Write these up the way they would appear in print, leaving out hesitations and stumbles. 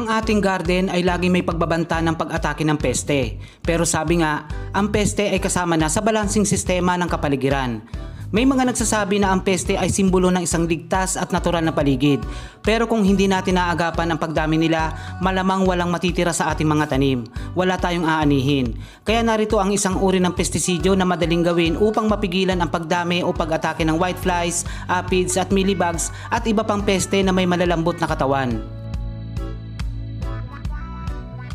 Ang ating garden ay laging may pagbabanta ng pag-atake ng peste. Pero sabi nga, ang peste ay kasama na sa balancing sistema ng kapaligiran. May mga nagsasabi na ang peste ay simbolo ng isang ligtas at natural na paligid. Pero kung hindi natin naagapan ang pagdami nila, malamang walang matitira sa ating mga tanim. Wala tayong aanihin. Kaya narito ang isang uri ng pestisidyo na madaling gawin upang mapigilan ang pagdami o pag-atake ng whiteflies, aphids at mealybugs at iba pang peste na may malalambot na katawan.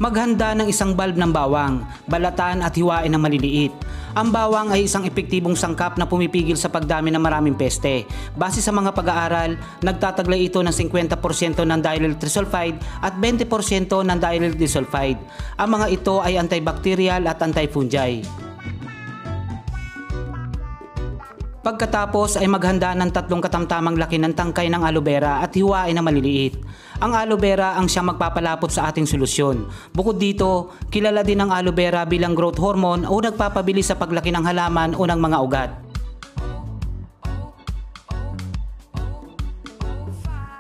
Maghanda ng isang bulb ng bawang, balatan at hiwain ng maliliit. Ang bawang ay isang epektibong sangkap na pumipigil sa pagdami ng maraming peste. Base sa mga pag-aaral, nagtataglay ito ng 50% ng diallyl trisulfide at 20% ng diallyl disulfide. Ang mga ito ay antibacterial at antifungi. Pagkatapos ay maghanda ng 3 katamtamang laki ng tangkay ng aloe vera at hiwain na maliliit. Ang aloe vera ang siyang magpapalapot sa ating solusyon. Bukod dito, kilala din ang aloe vera bilang growth hormone o nagpapabilis sa paglaki ng halaman o ng mga ugat.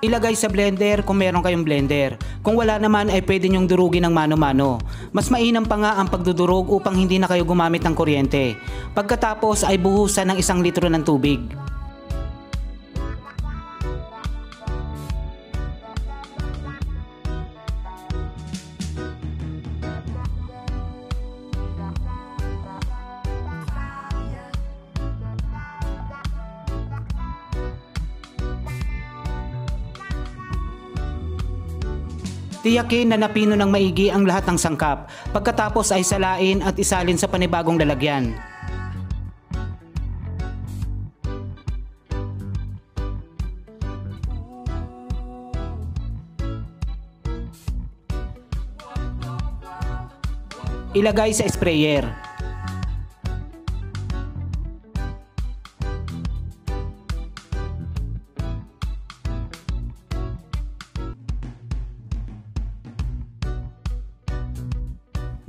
Ilagay sa blender kung meron kayong blender. Kung wala naman ay pwede nyong durugin ng mano-mano. Mas mainam pa nga ang pagdudurog upang hindi na kayo gumamit ng kuryente. Pagkatapos ay buhusan ng 1 litro ng tubig. Tiyakin na napino ng maigi ang lahat ng sangkap. Pagkatapos ay salain at isalin sa panibagong lalagyan. Ilagay sa sprayer.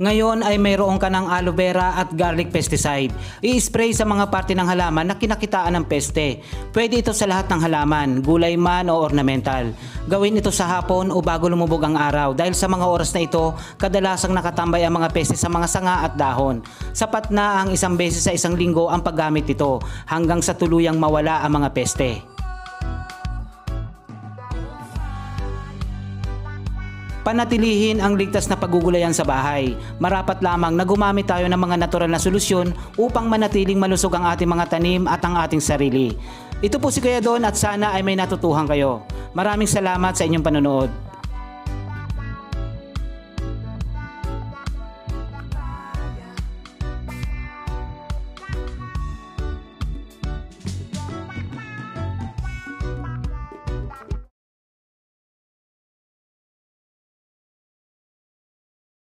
Ngayon ay mayroon ka ng aloe vera at garlic pesticide. I-spray sa mga parte ng halaman na kinakitaan ng peste. Pwede ito sa lahat ng halaman, gulay man o ornamental. Gawin ito sa hapon o bago lumubog ang araw dahil sa mga oras na ito, kadalasang nakatambay ang mga peste sa mga sanga at dahon. Sapat na ang 1 beses sa 1 linggo ang paggamit nito hanggang sa tuluyang mawala ang mga peste. Panatilihin ang ligtas na pagugulayan sa bahay. Marapat lamang na gumamit tayo ng mga natural na solusyon upang manatiling malusog ang ating mga tanim at ang ating sarili. Ito po si Kuya Don at sana ay may natutuhan kayo. Maraming salamat sa inyong panonood.